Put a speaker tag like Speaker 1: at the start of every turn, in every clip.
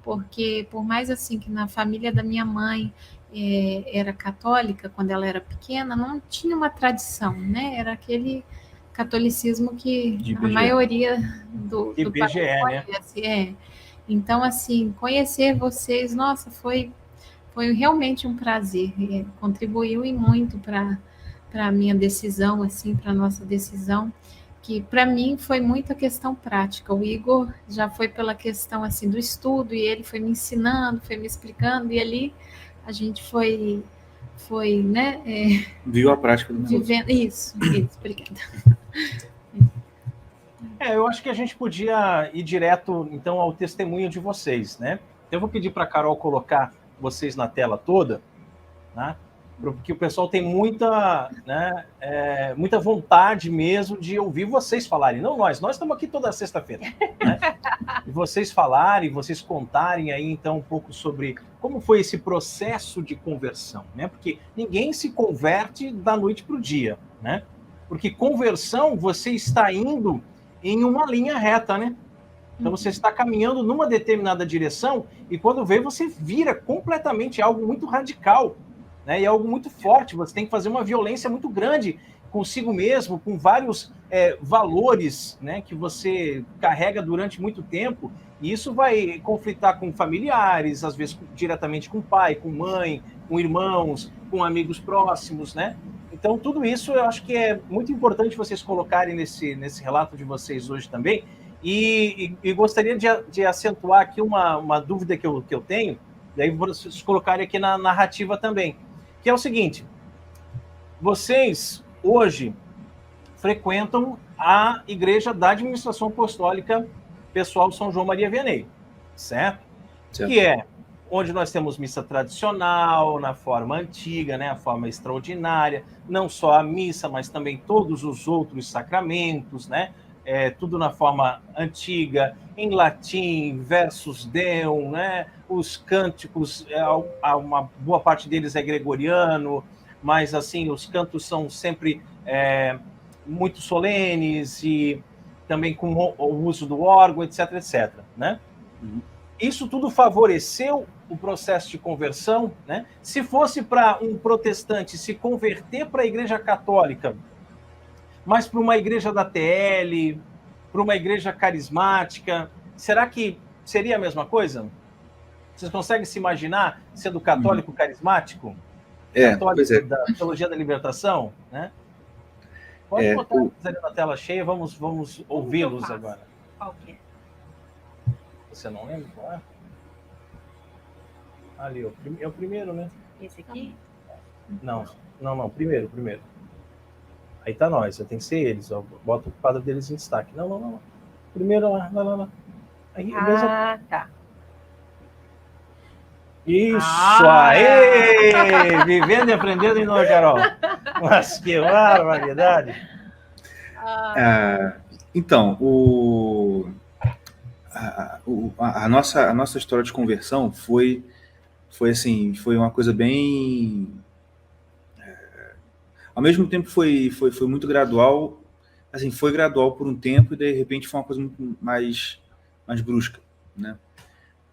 Speaker 1: porque por mais assim que na família da minha mãe era católica, quando ela era pequena, não tinha uma tradição, né? Era aquele catolicismo que a maioria do país conhece. Então, assim, conhecer vocês, nossa, foi realmente um prazer. Contribuiu e muito para a minha decisão, assim, para a nossa decisão, que para mim foi muita questão prática. O Igor já foi pela questão assim do estudo, e ele foi me ensinando, foi me explicando, e ali a gente foi, né?
Speaker 2: Viu a prática do negócio.
Speaker 1: Vivendo, isso, obrigada.
Speaker 3: Eu acho que a gente podia ir direto, então, ao testemunho de vocês, né? Então, eu vou pedir para a Carol colocar vocês na tela toda, né? Porque o pessoal tem muita, né, muita vontade mesmo de ouvir vocês falarem. Não nós estamos aqui toda sexta-feira, né? E vocês falarem, vocês contarem aí, então, um pouco sobre como foi esse processo de conversão, né? Porque ninguém se converte da noite para o dia, né? Porque conversão, você está indo em uma linha reta, né? Então, você está caminhando numa determinada direção e quando vê, você vira completamente algo muito radical, né? E algo muito forte. Você tem que fazer uma violência muito grande consigo mesmo, com vários valores, né, que você carrega durante muito tempo, e isso vai conflitar com familiares, às vezes diretamente com pai, com mãe, com irmãos, com amigos próximos, né? Então, tudo isso eu acho que é muito importante vocês colocarem nesse relato de vocês hoje também, e gostaria de acentuar aqui uma dúvida que eu tenho, e aí vocês colocarem aqui na narrativa também, que é o seguinte: vocês hoje frequentam a Igreja da Administração Apostólica Pessoal São João Maria Vianney, certo? Que é onde nós temos missa tradicional, na forma antiga, né, a forma extraordinária, não só a missa, mas também todos os outros sacramentos, né? Tudo na forma antiga, em latim, versus deum, né? Os cânticos, uma boa parte deles é gregoriano, mas assim, os cantos são sempre muito solenes e também com o uso do órgão, etc, etc, né? Isso tudo favoreceu o processo de conversão, né? Se fosse para um protestante se converter para a Igreja Católica, mas para uma igreja da TL, para uma igreja carismática, será que seria a mesma coisa? Vocês conseguem se imaginar sendo católico carismático? Católico da Teologia da Libertação, né? Pode botar eles ali na tela cheia, vamos ouvi-los agora.
Speaker 4: Qual que é?
Speaker 3: Você não lembra qual é? Ali, é o primeiro, né?
Speaker 4: Esse aqui?
Speaker 3: Não, primeiro. Aí tá nós, tem que ser eles, ó. Bota o quadro deles em destaque. Não. Primeiro lá. Aí,
Speaker 4: tá.
Speaker 3: Isso, aí! Vivendo e aprendendo em nós, Carol. Mas que barbaridade!
Speaker 2: Então, a nossa história de conversão foi uma coisa bem... Ao mesmo tempo foi muito gradual, assim, foi gradual por um tempo e de repente foi uma coisa muito mais brusca, né?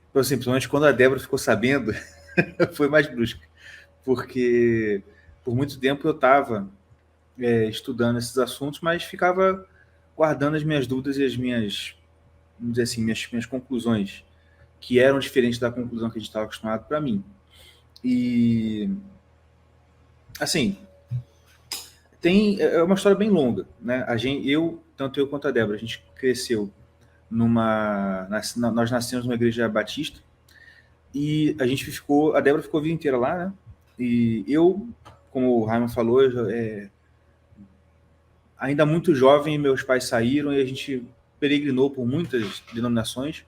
Speaker 2: Então, assim, principalmente quando a Débora ficou sabendo, foi mais brusca, porque por muito tempo eu estava estudando esses assuntos, mas ficava guardando as minhas dúvidas e as minhas, vamos dizer assim, minhas conclusões, que eram diferentes da conclusão que a gente estava acostumado para mim. E, assim, é uma história bem longa, né? Tanto eu quanto a Débora, a gente cresceu nós nascemos numa igreja batista e a Débora ficou a vida inteira lá, né? E eu, como o Raimon falou, ainda muito jovem, meus pais saíram e a gente peregrinou por muitas denominações,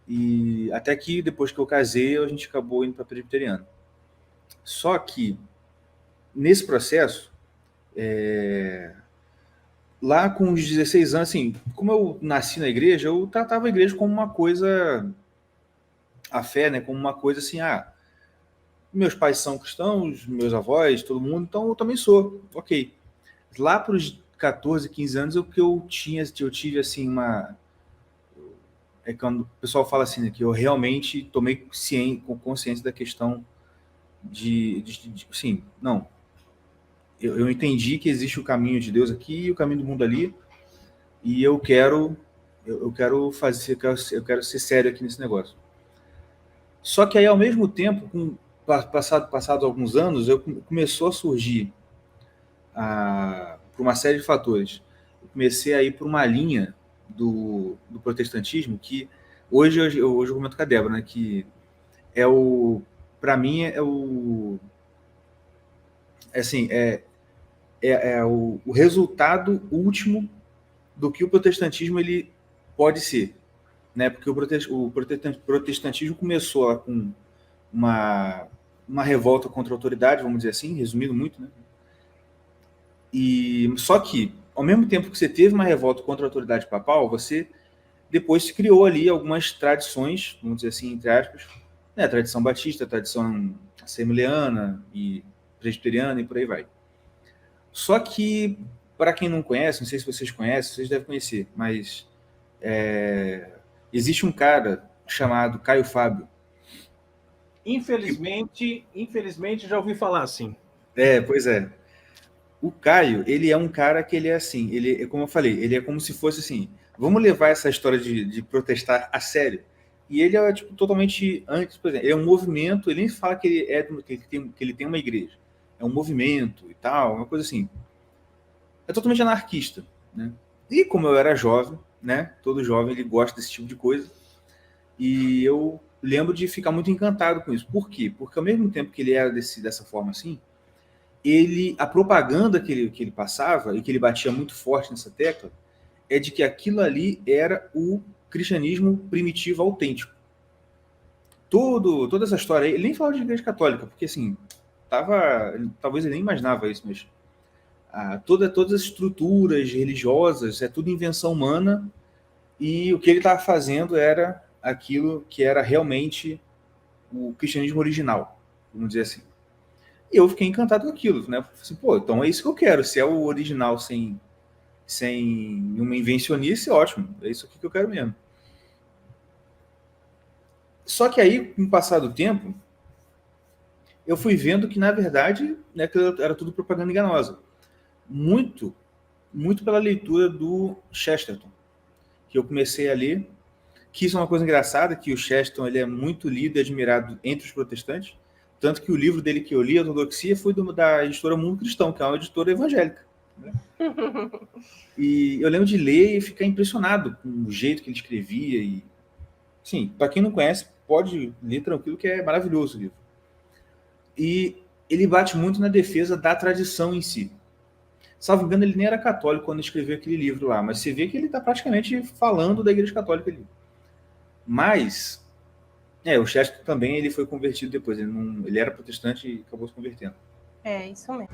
Speaker 2: e até que depois que eu casei, a gente acabou indo para a presbiteriana. Só que nesse processo, lá com os 16 anos, assim, como eu nasci na igreja, eu tratava a igreja como uma coisa, a fé, né, como uma coisa assim, meus pais são cristãos, meus avós, todo mundo, então eu também sou, ok. Lá para os 14, 15 anos, eu tive assim é quando o pessoal fala assim, né, que eu realmente tomei consciência da questão sim, não, eu entendi que existe o caminho de Deus aqui e o caminho do mundo ali, e eu quero ser sério aqui nesse negócio. Só que aí, ao mesmo tempo, passados alguns anos, começou a surgir por uma série de fatores. Eu comecei a ir por uma linha do protestantismo que hoje eu comento com a Débora, né, que para mim o resultado último do que o protestantismo ele pode ser, né? Porque o protestantismo começou lá com uma revolta contra a autoridade, vamos dizer assim, resumindo muito, né? E só que, ao mesmo tempo que você teve uma revolta contra a autoridade papal, você depois criou ali algumas tradições, vamos dizer assim, entre aspas, né? Tradição batista, tradição assembleana e presbiteriana e por aí vai. Só que, para quem não conhece, não sei se vocês conhecem, vocês devem conhecer, mas existe um cara chamado Caio Fábio.
Speaker 3: Infelizmente já ouvi falar assim.
Speaker 2: Pois é. O Caio, ele é um cara que ele é assim, ele, como eu falei, ele é como se fosse assim, vamos levar essa história de protestar a sério. E ele é tipo, totalmente antes, por exemplo, ele é um movimento, ele nem fala que ele tem uma igreja. É um movimento e tal, uma coisa assim. É totalmente anarquista, né? E como eu era jovem, né? Todo jovem ele gosta desse tipo de coisa. E eu lembro de ficar muito encantado com isso. Por quê? Porque ao mesmo tempo que ele era dessa forma assim, a propaganda que ele passava e que ele batia muito forte nessa tecla é de que aquilo ali era o cristianismo primitivo autêntico. Toda essa história aí, ele nem falava de igreja católica, porque assim, talvez ele nem imaginava isso, mas todas as estruturas religiosas, é tudo invenção humana, e o que ele estava fazendo era aquilo que era realmente o cristianismo original, vamos dizer assim. E eu fiquei encantado com aquilo, né? Assim, pô, então é isso que eu quero. Se é o original sem uma invencionice, ótimo. É isso aqui que eu quero mesmo. Só que aí, com o passar do tempo, eu fui vendo que, na verdade, né, que era tudo propaganda enganosa. Muito pela leitura do Chesterton, que eu comecei a ler, que isso é uma coisa engraçada, que o Chesterton ele é muito lido e admirado entre os protestantes, tanto que o livro dele que eu li, a Ortodoxia, foi da editora Mundo Cristão, que é uma editora evangélica. Né? E eu lembro de ler e ficar impressionado com o jeito que ele escrevia. E, sim, para quem não conhece, pode ler tranquilo, que é maravilhoso o livro. E ele bate muito na defesa da tradição em si. Salvo engano, ele nem era católico quando escreveu aquele livro lá, mas você vê que ele está praticamente falando da Igreja Católica ali. Mas o Chesterton também ele foi convertido depois. Ele era protestante e acabou se convertendo.
Speaker 4: É, isso mesmo.